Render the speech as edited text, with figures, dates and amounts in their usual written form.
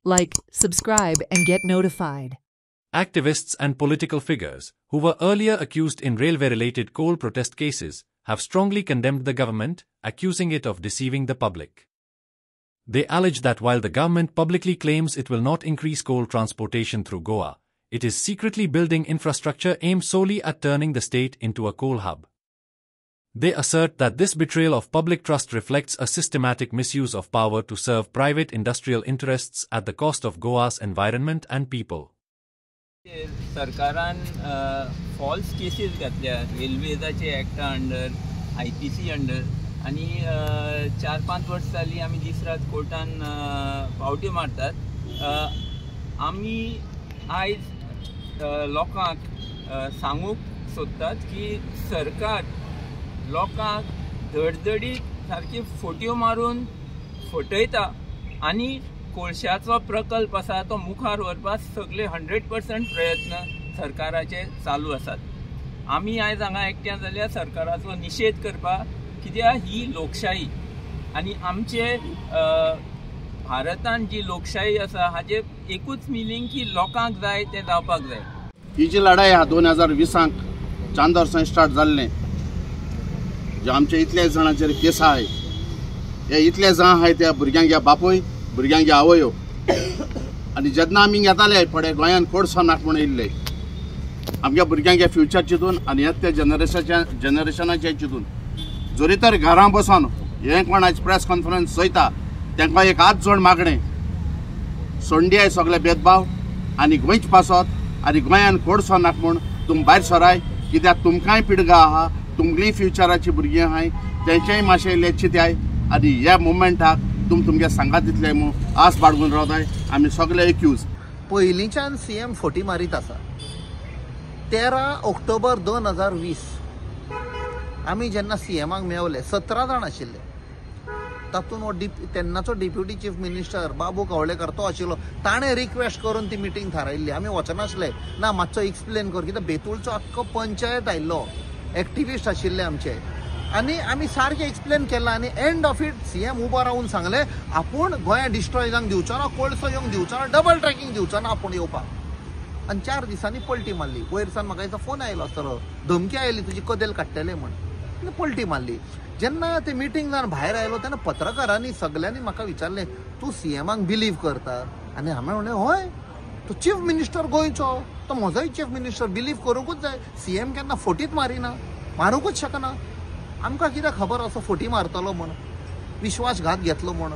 like, subscribe and get notified. Activists and political figures, who were earlier accused in railway-related coal protest cases, have strongly condemned the government, accusing it of deceiving the public. They allege that while the government publicly claims it will not increase coal transportation through Goa, it is secretly building infrastructure aimed solely at turning the state into a coal hub. They assert that this betrayal of public trust reflects a systematic misuse of power to serve private industrial interests at the cost of Goa's environment and people. सरकारान false cases घातल्या रेल्वेजाचे एक्टा under IPC under आणि 4-5 वर्ष जाली आमी दीस रात कोर्टान पावटी मारतात. आमी आयज लोकांक सांगूक सोदतात की सरकार लोकांक धडधडीत सारकी फोट्यो मारून फटयता आणि कोळशाचो प्रकल्प आसा तो मुखार व्हरपाक सगळे 100% प्रयत्न सरकाराचे चालू आसात. आमी आयज हांगा एकट्या जाल्यार सरकाराचो निषेध करपाक, कित्याक ही लोकशाही आनी आमचे भारतान जी लोकशाही आसा हाचे एकूच मिनींग की लोकांक जाय ते जावपाक जाय. ही जी लढाई हा 2020 चांदोरसां स्टार्ट जाल्लें, जे आमचे इतले जाणांचेर केस आहाय, हे इतले जाण आहाय त्या भुरग्यांक बापूय भुरग्यांक आवयो आनी जेन्ना आमी येताले फडे गोंयान कोडसो नाक म्हूण येयल्ले आमच्या भुरग्यांक फ्युचर चिंतून आनी येता जनरेशनाचे चिंतून जरी तर घरां बसून हे कोण आयज प्रेस कॉन्फरन्स चयता तांकां एक हात जोड मागणें, सोंड्याय सगळे भेदभाव आनी गोंयच पासत आनी गोंयान कोडसो नाक म्हूण तुम भायर सराय, कित्याक तुमकांय पिडगा आहा, तुमगलीं फ्युचराची भुरगीं आहाय, तेंचेय मातशें इल्लें चिंत्याय आनी ह्या मुवमेंटाक तुमगे सांगात दितले म्हणून आस बाळगून रावताय. आमी सगळे एक्यूज पयलींच्यान CM फोटी मारीत आसा. 13 ऑक्टोबर 2020 आमी जेन्ना CMाक मेवले 17 जाण आशिल्ले. तातूंत हो तेन्नाचो डेप्युटी चीफ मिनिस्टर बाबू कवळेकर तो आशिल्लो. ताणें रिक्वेस्ट करून ती मिटींग थारायल्ली. आमी वचनासले, ना मातसो एक्सप्लेन कर, कित्याक बेतूळचो आख्खो पंचायत आयिल्लो, एक्टिविस्ट आशिल्ले आमचे, आनी आमी सारकें एक्सप्लेन केलां. आनी एंड ऑफ इट CM उबो रावन सांगले आपूण गोंया डिस्ट्रॉय जावंक दिवचो ना, कोळसो येवंक दिवचो ना, डबल ट्रॅकिंग दिवचो ना आपूण येवपाक. आनी 4 दिसांनी पलटी मारली. वयरसान म्हाका एक फोन आयलो आसतलो, धमकी आयली तुजी कदेल काडटले म्हण, पलटी मारली. जेन्ना ते मिटींग जावन भायर आयलो तेन्ना पत्रकारांनी सगळ्यांनी म्हाका विचारलें तूं CMाक बिलीव करता? आनी हांवें म्हणलें हय, तो चीफ मिनिस्टर गोंयचो, तो म्हजोय चीफ मिनिस्टर, बिलीव करूंकूच जाय. CM केन्ना फोटीच मारिना, मारूंकूच शकना. आमकां कितें खबर असो फोटी मारतलो म्हण, विश्वासघात घेतलो म्हण.